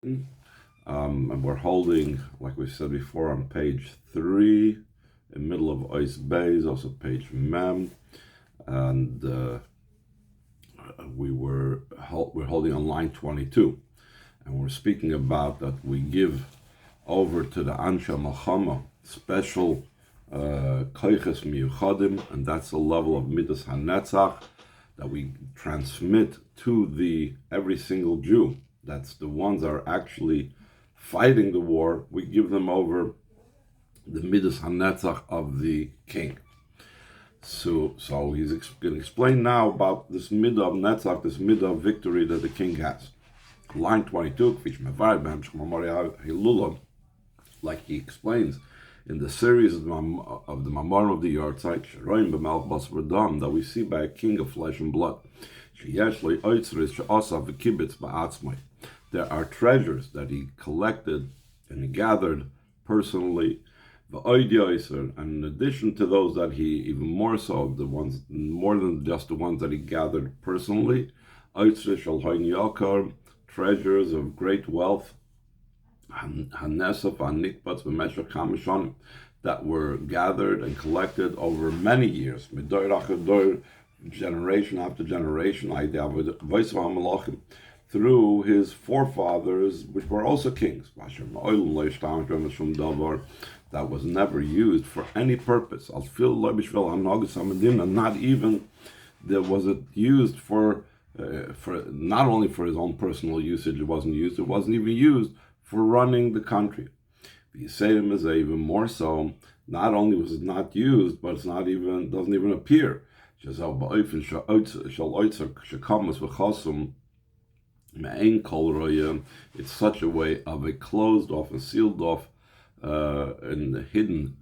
And we're holding, like we said before, on page 3, in the middle of Ois Beis, also page Mem, and we're holding on line 22, and we're speaking about that we give over to the Ansha Malchama special koiches miyuchadim, and that's the level of midas hanetzach that we transmit to every single Jew. That's the ones that are actually fighting the war. We give them over the midas hanetzach of the king. So he's going to explain now about this midah of netzach, this midah of victory that the king has. Line 22, like he explains in the series of the Mamorim of the Yartzeit, that we see by a king of flesh and blood. There are treasures that he collected and he gathered personally, and in addition to those that he, even more so, the ones more than just the ones that he gathered personally, treasures of great wealth, that were gathered and collected over many years, generation after generation, through his forefathers, which were also kings, that was never used for any purpose. Not even was it used for not only for his own personal usage. It wasn't even used for running the country. The Yisraelim is even more so. Not only was it not used, but doesn't even appear. It's such a way of a closed off and sealed off and hidden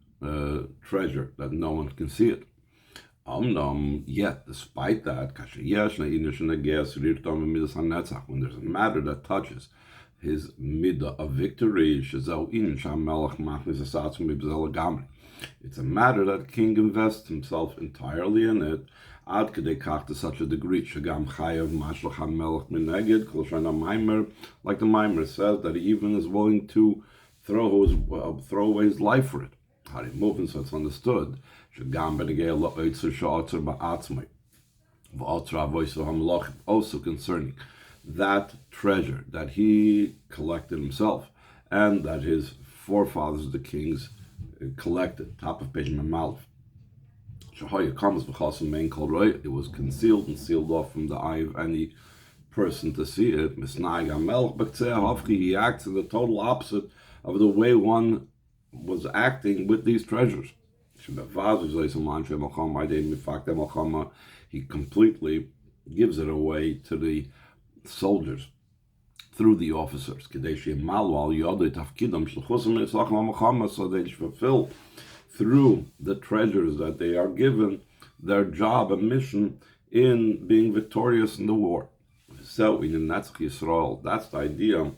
treasure that no one can see it. Yet, despite that, when there's a matter that touches his midah of victory, it's a matter that the king invests himself entirely in it, to such a degree, like the Maimer says, that he even is willing to throw away his life for it. How he moving, so it's understood. Also concerning that treasure that he collected himself and that his forefathers, the kings, collected. Top of page Mamalv. It was concealed and sealed off from the eye of any person to see it. He acts in the total opposite of the way one was acting with these treasures. He completely gives it away to the soldiers through the officers, so they fulfill through the treasures that they are given their job and mission in being victorious in the war. So in the Netzach Yisrael, that's the idea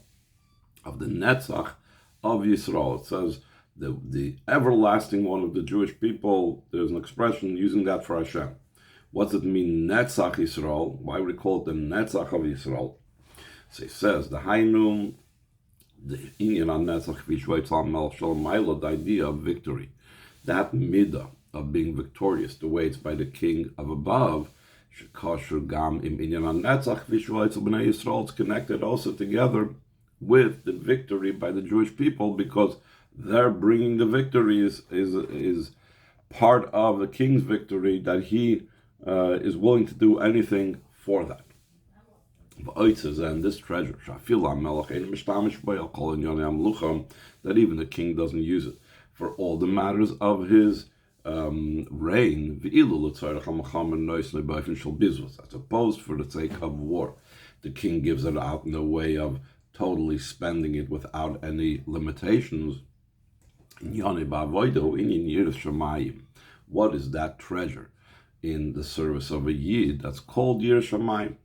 of the Netzach of Yisrael. It says the everlasting one of the Jewish people. There's an expression using that for Hashem. What does it mean, Netzach Yisrael? Why would we call it the Netzach of Yisrael? So he says, the Hainum, the Inyan on Netzach, the idea of victory, that midah of being victorious, the way it's by the king of above, it's connected also together with the victory by the Jewish people, because they're bringing the victory is part of the king's victory, that he is willing to do anything for that. And this treasure, that even the king doesn't use it for all the matters of his reign, as opposed for the sake of war. The king gives it out in the way of totally spending it without any limitations. What is that treasure in the service of a Yid? That's called Yir Shamayim.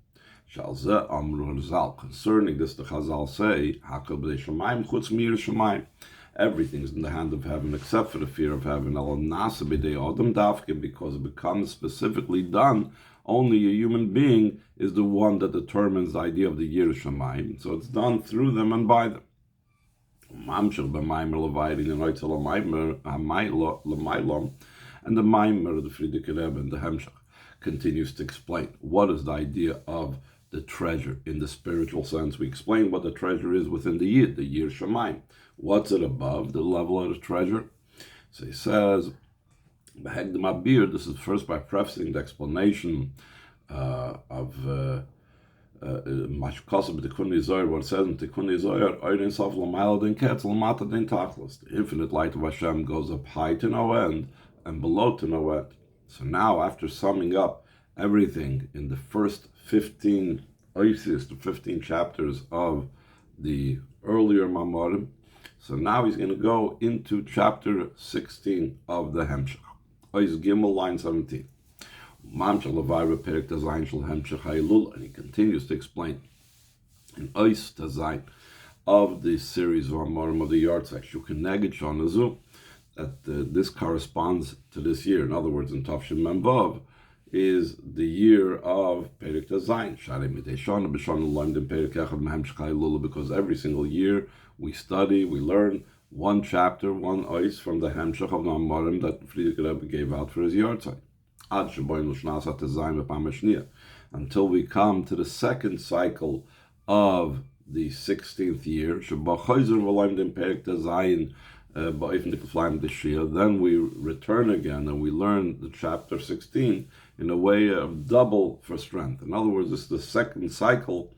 Concerning this, the Chazal say, everything's in the hand of heaven except for the fear of heaven, because it becomes specifically done only a human being is the one that determines the idea of the Yir Shamayim. So it's done through them and by them. And the Maimer, the Friedrich Rebbe, and the Hemshech continues to explain what is the idea of the treasure in the spiritual sense. We explain what the treasure is within the Yir Shamayim. What's it above, the level of the treasure? So he says, this is first by prefacing the explanation of Mashkosab Tikkun Zohar, what it says in Tikkun Zohar, Oirin Sof L'mayla Den Ketz L'mata Den Tachlis. The infinite light of Hashem goes up high to no end and below to no end. So now, after summing up everything in the first 15 oasis, the 15 chapters of the earlier Mamorim, so now he's going to go into chapter 16 of the Hemshech. Ois Gimel, line 17. And he continues to explain in Ois Tazayin of the series of Amorim of the Yard section, that this corresponds to this year. In other words, in Tafshin Memvav is the year of Perek Tazayin. Because every single year we study, we learn one chapter, one ois from the Hemshech of the Amorim that Friedrich Rebbe gave out for his Yartzeit. Until we come to the second cycle of the 16th year, then we return again and we learn the chapter 16 in a way of double for strength. In other words, this is the second cycle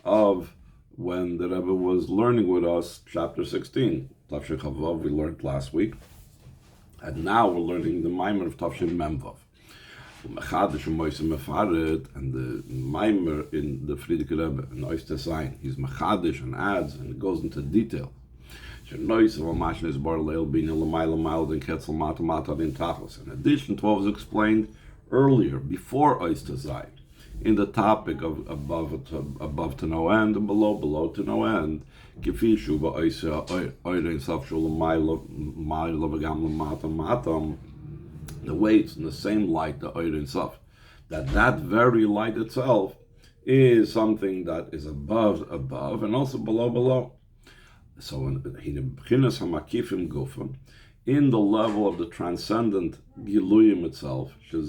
of when the Rebbe was learning with us chapter 16. Tafshin Chavav we learned last week, and now we're learning the Maimer of Tafshin Memvav. And the Maimer in the Friedrich Rebbe in Ois Tazayin, he's mechadish and adds and it goes into detail. In addition to what was explained earlier, before Ois Tazayin, in the topic of above to no end and below to no end, the weights in the same light, the Oirin Sof, that very light itself is something that is above and also below. So in the level of the transcendent Giluyim itself, in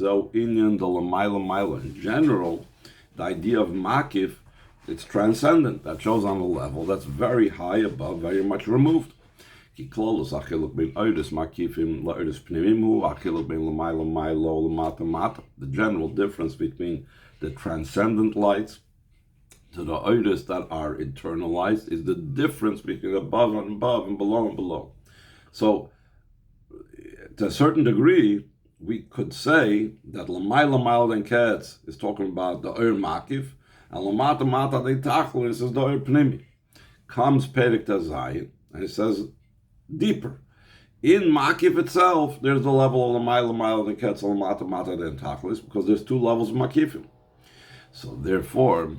general, the idea of Makif, it's transcendent. That shows on a level that's very high above, very much removed. The general difference between the transcendent lights to the oiris that are internalized is the difference between above and below. So, to a certain degree, we could say that L'mayla Den Ketz is talking about the oir makif, and L'mata Den Tachlis is the oir pnimi. Comes Perek Tazayin, and it says deeper. In makif itself, there's the level of L'mayla Den Ketz, L'mata Den Tachlis, because there's two levels of makifim. So therefore,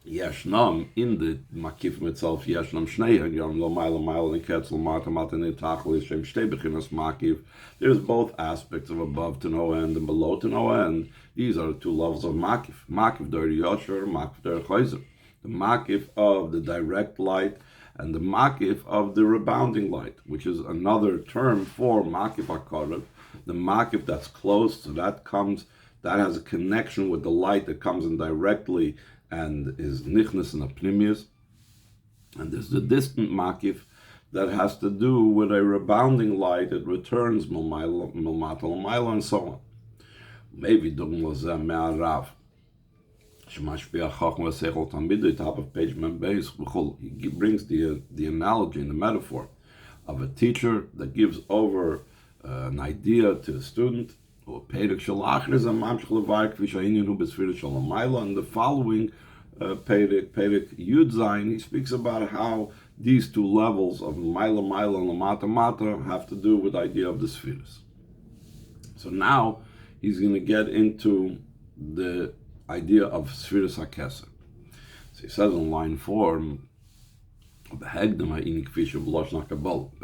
Yeshnam, in the Makifim itself, Yeshnam Shnei, Yom L'mayla Den Ketz, L'mata Den Tachlis, Shem Shtei Bechinas Makif. There's both aspects of above to no end and below to no end. These are the two levels of Makif. Makif Der Yosher, Makif Der Chayzer. The Makif of the direct light and the Makif of the rebounding light, which is another term for Makif HaKarev. The Makif that's close, so that has a connection with the light that comes in directly and is nichnas and apnimius. And there's the distant Makif that has to do with a rebounding light. It returns milmata, and so on. Maybe Dugmazem Me'arav. Top of page Membeis, he brings the analogy and the metaphor of a teacher that gives over an idea to a student. And the following Perek Yud Zayin, he speaks about how these two levels of Maila and Lamata have to do with the idea of the spheres. So now he's going to get into the idea of Spheres HaKeser. So he says in line 4, by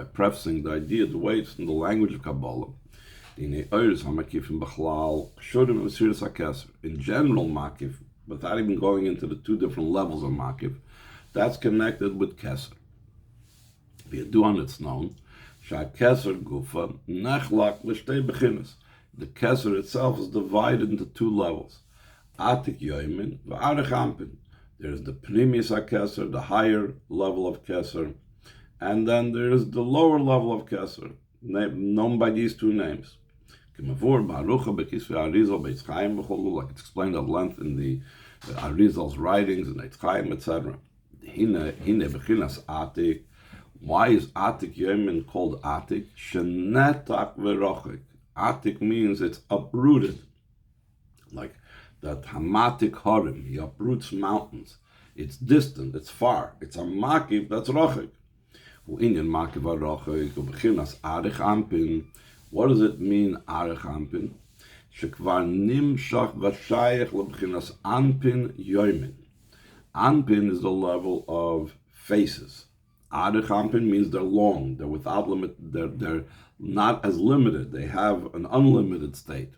prefacing the idea, the way it's in the language of Kabbalah, In general, makif, without even going into the two different levels of makif, that's connected with keser. On it's known, keser gufa nechlak l'shtei bechinas. The keser itself is divided into two levels: atik yoimin v'arich ampin. There's the pnimius keser, the higher level of keser, and then there is the lower level of keser, known by these two names. Like it's explained at length in the Arizal's writings and Eitz Chaim, etc. Why is Atik Yemen called Atik? Shenetak v'rochik. Atik means it's uprooted, like the Hamatik Harim. He uproots mountains. It's distant. It's far. It's a makif that's rochik. What does it mean, arich ampin? Shekvar nimshach v'shayich lebchinas anpin yoimin. Anpin is the level of faces. Arich ampin means they're long. They're without limit. They're not as limited. They have an unlimited state.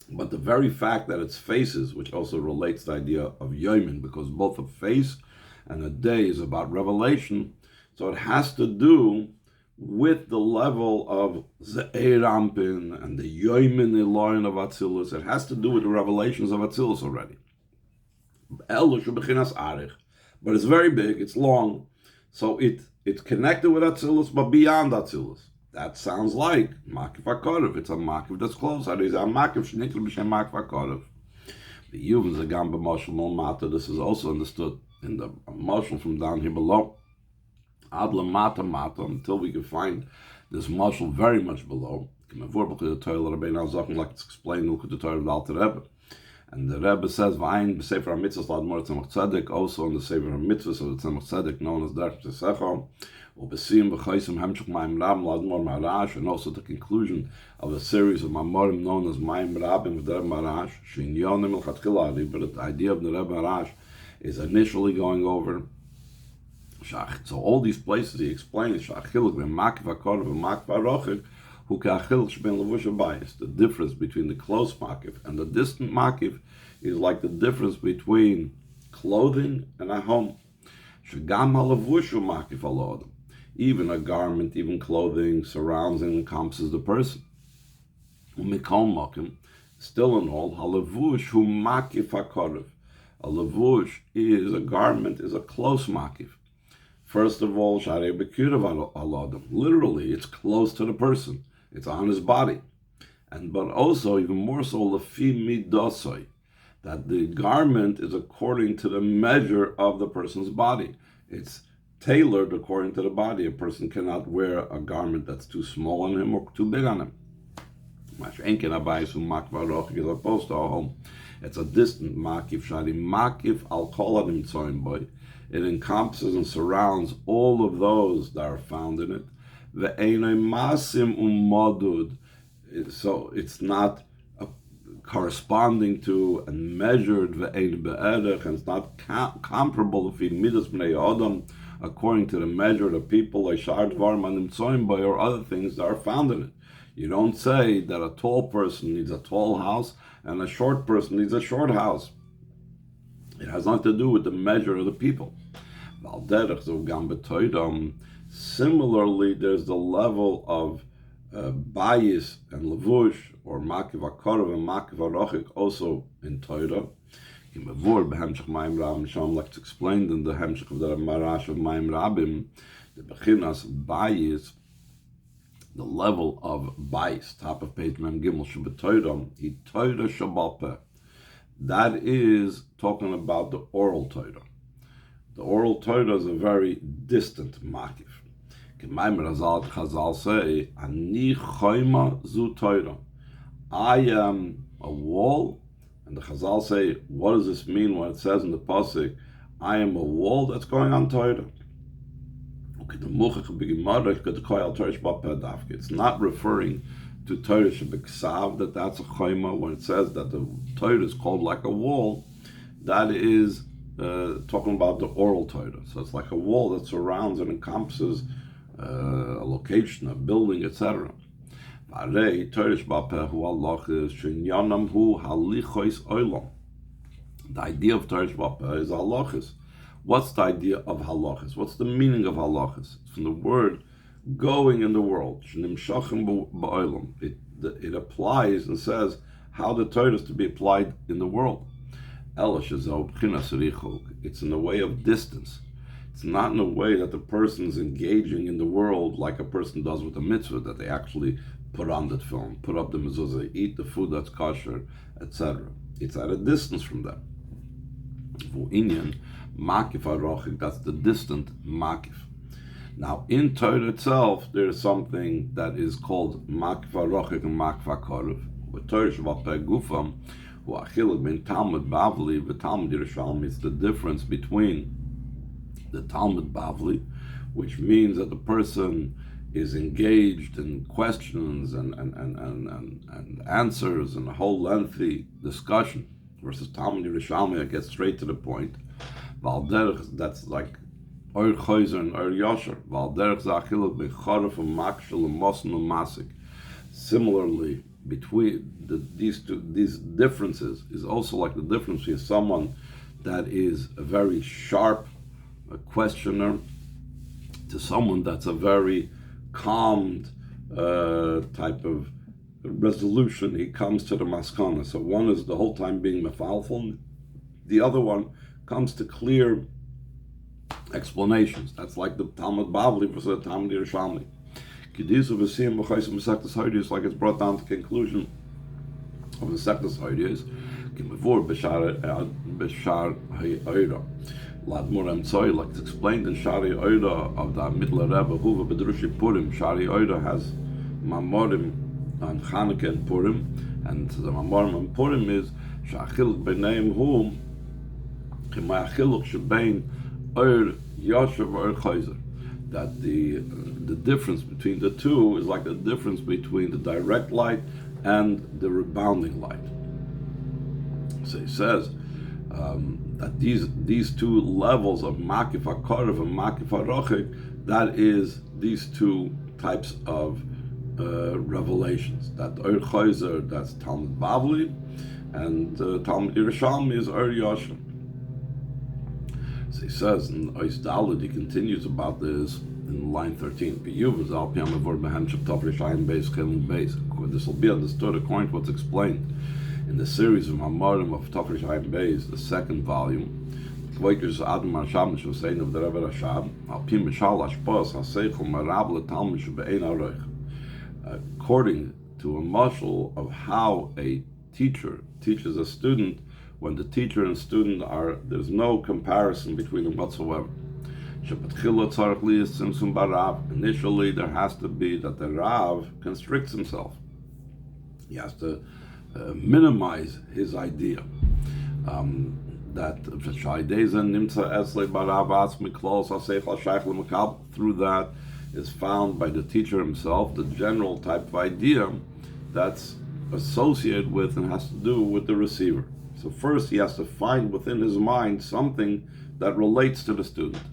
But the very fact that it's faces, which also relates to the idea of yoimin, because both a face and a day is about revelation, so it has to do with the level of Ze'er Ampin and the Yoimin Eloin of Atzilus. It has to do with the revelations of Atzilus already. But it's very big, it's long, so it's connected with Atzilus, but beyond Atzilus. That sounds like Makif HaKorev. It's a Makif that's close. It is a Makif Shnikl B'Shem Makif HaKorev. The Yuvin Zagam B'Moshel Mol Mata. This is also understood in the Moshel from down here below. Adla Mata Mata, until we can find this Moshel very much below. Like it's explained in the Torah of the Alter Rebbe. And the Rebbe says, V'ayin b'Sefer HaMitzvahs L'Admor Tzemach Tzedek, also in the Sefer HaMitzvahs of the Tzemach Tzedek, known as Derech Tzesecha, U'B'Siyim V'Chaysim Hemshech Mayim Rab L'Admor Marash, and also the conclusion of a series of Mamorim known as Mayim Rabim V'Derech Marash, Shinyonim L'Chatchila, but the idea of the Rebbe Marash is initially going over. So all these places he explains the difference between the close makif and the distant makif is like the difference between clothing and a home. Even a garment, even clothing surrounds and encompasses the person. Still in all, a levush is a garment, is a close makif. First of all, literally, it's close to the person. It's on his body. But also, even more so, that the garment is according to the measure of the person's body. It's tailored according to the body. A person cannot wear a garment that's too small on him or too big on him. It's a distant makif. Makif al kol adim tzoyin boy. It encompasses and surrounds all of those that are found in it. So it's not corresponding to and measured, and it's not comparable according to the measure of the people or other things that are found in it. You don't say that a tall person needs a tall house and a short person needs a short house. It has nothing to do with the measure of the people. Similarly, there's the level of bias and levush, or makiv hakorav and makiv harochik, also in Torah. Like it's explained in the Hemshech of the Marash of Mayim Rabim, the bechinas bias, the level of bias, top of page Mem Gimel Shabbat He Torah Shabbat. That is talking about the oral Torah. The oral Torah is a very distant makif. Chazal say, Ani choyma zu Torah. I am a wall, and the Chazal say, what does this mean when it says in the pasuk, I am a wall that's going on Torah? It's not referring to Torah Shebeksav, that's a choyma. When it says that the Torah is called like a wall, that is talking about the oral Torah. So it's like a wall that surrounds and encompasses a location, a building, etc. V'arei Torah sheba'al hu halachos she'inyanam hu halichos olam. The idea of Torah sheba'al is halachos. What's the idea of halachos? What's the meaning of halachos? It's from the word going in the world. Shenimshachim ba'olam. It applies and says how the Torah is to be applied in the world. It's in the way of distance. It's not in a way that the person is engaging in the world like a person does with a mitzvah, that they actually put on the film, put up the mezuzah, eat the food that's kosher, etc. It's at a distance from them. That's the distant makif. Now, in Torah itself, there is something that is called makif harochik and makif hakorev. With Torah sheba'al peh gufam, hu achiluk ben Talmud Bavli v'Talmud Yerushalmi. It's the difference between the Talmud Bavli, which means that the person is engaged in questions and answers and a whole lengthy discussion, versus Talmud Yerushalmi that gets straight to the point. That's like Or Chayzer and Or Yasher. Similarly, between these differences is also like the difference between someone that is a very sharp questioner to someone that's a very calmed type of resolution. He comes to the maskana. So one is the whole time being mefalful, the other one comes to clear explanations. That's like the Talmud Bavli versus the Talmud Yerushalmi. Is like it's brought down to the conclusion of the Sektas Haydiyos. Like it's explained in Shari Oida of the Middle Rebbe, Huva Bedrushi Purim. Shari Oida has Mamorim on Chanukah and Purim, and the Mamorim on Purim is Shachiluk B'neim Hu K'ma'achiluk Shebein Or Yashav Or Chayzer. That the difference between the two is like the difference between the direct light and the rebounding light. So he says that these two levels of makif hakorev and makif harochik, that is these two types of revelations. That Or Chayzer, that's Talmud Bavli, and Talmud Yerushalmi is Or Yashav. So he says in Ois Daled, he continues about this in line 13. This will be understood according to what's explained in the series of Mamorim of Tafresh Haim Beis, the second volume. According to a mashal of how a teacher teaches a student, when the teacher and student there's no comparison between them whatsoever. Initially, there has to be that the Rav constricts himself. He has to minimize his idea. That through that is found by the teacher himself the general type of idea that's associated with and has to do with the receiver. So first he has to find within his mind something that relates to the student.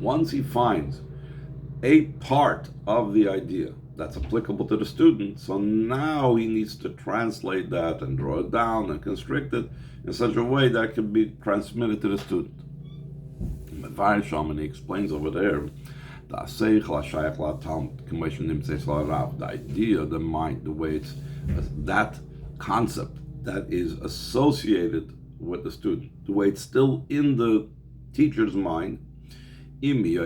Once he finds a part of the idea that's applicable to the student, so now he needs to translate that and draw it down and constrict it in such a way that it can be transmitted to the student. And he explains over there, the idea, the mind, the way it's that concept that is associated with the student, the way it's still in the teacher's mind, even though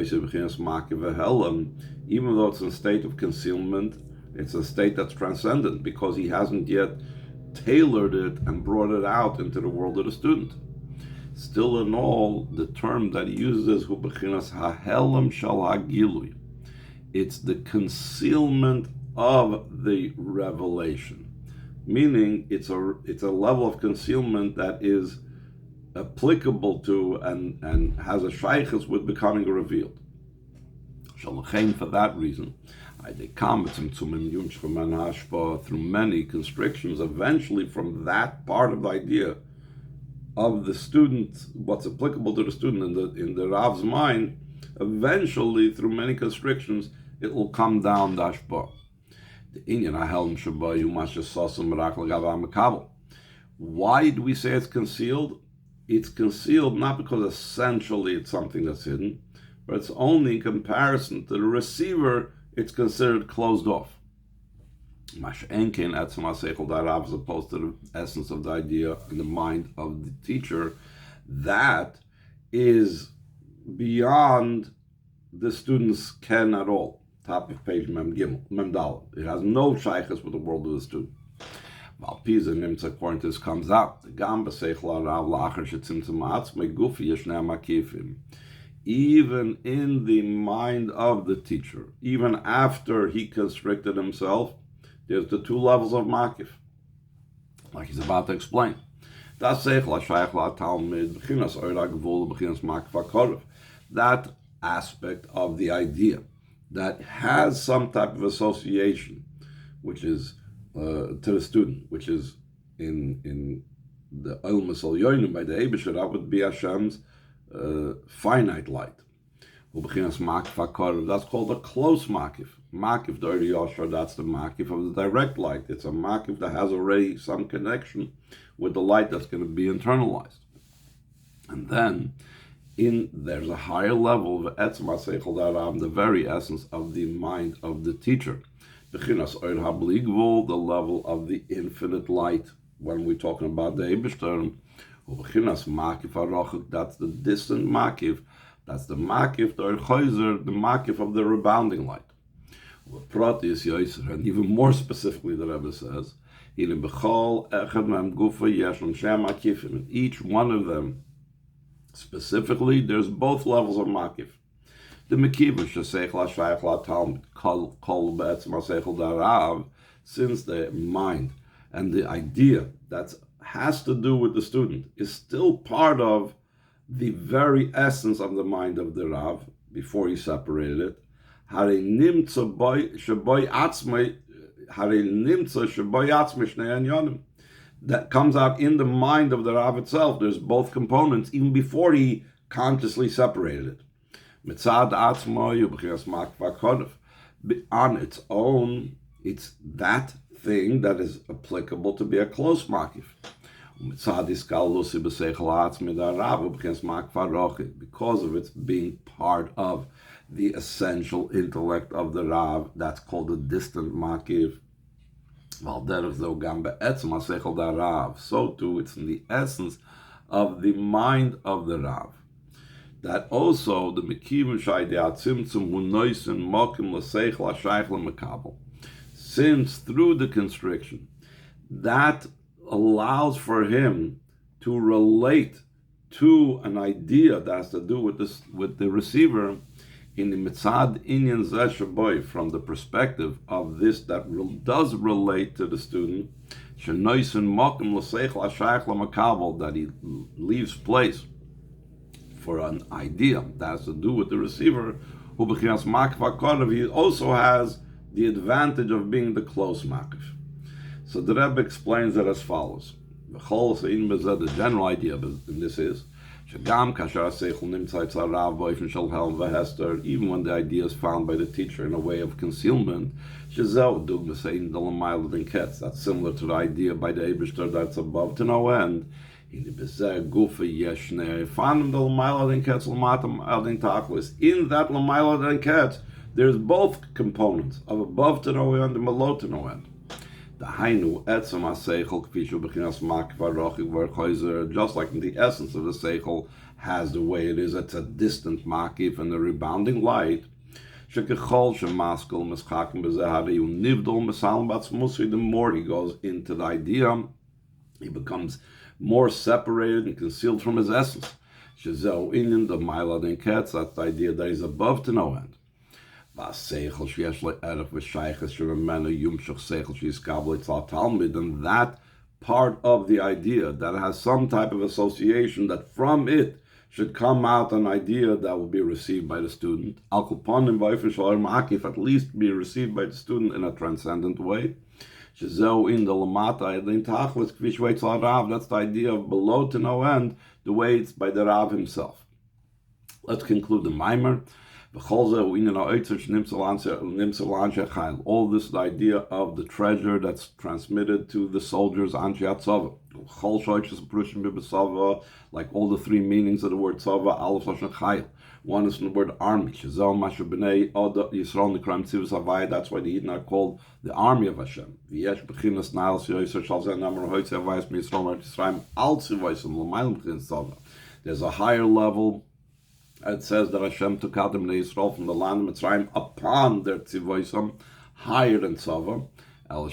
it's in a state of concealment, it's a state that's transcendent because he hasn't yet tailored it and brought it out into the world of the student. Still in all, the term that he uses is it's the concealment of the revelation, meaning it's a level of concealment that is applicable to and has a shaykhus with becoming revealed. For that reason, through many constrictions, eventually from that part of the idea of the student, what's applicable to the student in the Rav's mind, eventually, through many constrictions, it will come down dashba. Why do we say it's concealed? It's concealed not because essentially it's something that's hidden, but it's only in comparison to the receiver, it's considered closed off. As opposed to the essence of the idea in the mind of the teacher, that is beyond the student's ken at all. Top of page Mem Gimel, Mem Daled. It has no shaykhs with the world of the student. Valpiza Nimtza, according to this, comes out. Even in the mind of the teacher, even after he constricted himself, there's the two levels of makif, like he's about to explain. That aspect of the idea that has some type of association, which is to the student, which is in the Ilmus al Yonim by the Eibusher, that would be Hashem's finite light. That's called a close makif. Makif d'Ori Yashar, that's the makif of the direct light. It's a makif that has already some connection with the light that's going to be internalized. And then there's a higher level of Etzem HaSeichel Darav, the very essence of the mind of the teacher. The level of the infinite light. When we're talking about the Eibishter, that's the distant makif. That's the makif, the makif of the rebounding light. And even more specifically, the Rebbe says, in each one of them, specifically, there's both levels of makif. The mekiv since the mind and the idea that has to do with the student is still part of the very essence of the mind of the Rav before he separated it. That comes out in the mind of the Rav itself. There's both components even before he consciously separated it. On its own, it's that thing that is applicable to be a close makif. Because of its being part of the essential intellect of the Rav, that's called a distant makif. So too, it's in the essence of the mind of the Rav. That also the Mekivim Shaideatzimtzum Hunoisen Mokim L'Seichel HaShaych L'Mekabel. Since through the constriction, that allows for him to relate to an idea that has to do with this, with the receiver, in the Mitzad Inyan Zeh Shaboy, from the perspective of this that does relate to the student, Shenoisen Mokim L'Seichel HaShaych L'Mekabel, that he leaves place for an idea that has to do with the receiver, he also has the advantage of being the close makif. So the Rebbe explains it as follows. The general idea in this is, even when the idea is found by the teacher in a way of concealment, that's similar to the idea by the Eibishter that's above to no end. In that Lamaila den Ketz, there's both components of above to no end and below to no end. Just like the essence of the Seichel has the way it is, it's a distant makif and the rebounding light. The more he goes into the idea, he becomes more separated and concealed from his essence. That's the idea that he's above to no end. And that part of the idea that has some type of association, that from it should come out an idea that will be received by the student, at least be received by the student in a transcendent way. That's the idea of below to no end, the way it's by the Rav himself. Let's conclude the Maimer. All this, the idea of the treasure that's transmitted to the soldiers, like all the three meanings of the word tzava. One is from the word army. That's why the Yidden are called the army of Hashem. There's a higher level. It says that Hashem took out the Bnei Yisrael from the land of Mitzrayim upon their tzivoisam, higher than tzava. But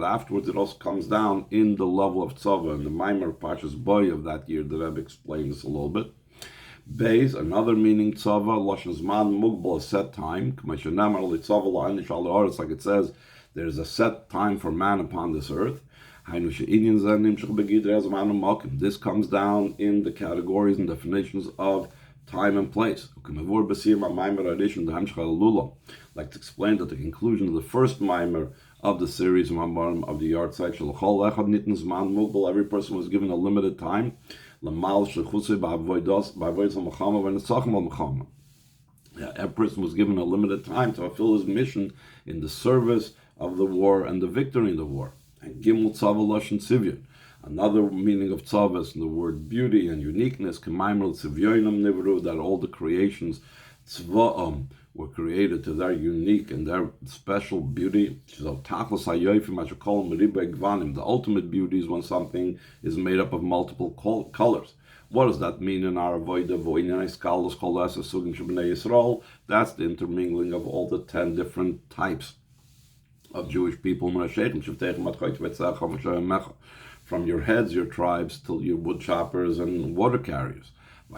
afterwards it also comes down in the level of tzava. In the Maimer Parshas Boy of that year, the Rebbe explains a little bit. Beis, another meaning tzava, lashon zman mugbal, a set time. Like it says, there is a set time for man upon this earth. This comes down in the categories and definitions of time and place. Like to explain that the conclusion of the first mimer of the series of the yard site, every person was given a limited time. Every person was given a limited time to fulfill his mission in the service of the war and the victory in the war. And Gimel Tzava Lashon Tzivyon. Another meaning of Tzava is the word beauty and uniqueness. That all the creations Tzva'am were created to their unique and their special beauty. The ultimate beauty is when something is made up of multiple colors. What does that mean in our avodah? That's the intermingling of all the 10 different types of Jewish people. From your heads, your tribes, till your wood choppers and water carriers. So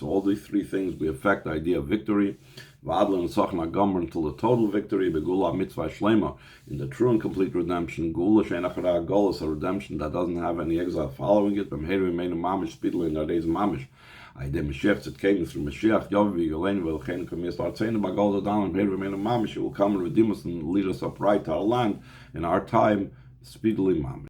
all these three things we affect the idea of victory. Until the total victory, in the true and complete redemption, a redemption that doesn't have any exile following it. Speedily in our days mamish. It came through Mashiach, He will come and redeem us and lead us upright to our land in our time, speedily mamish.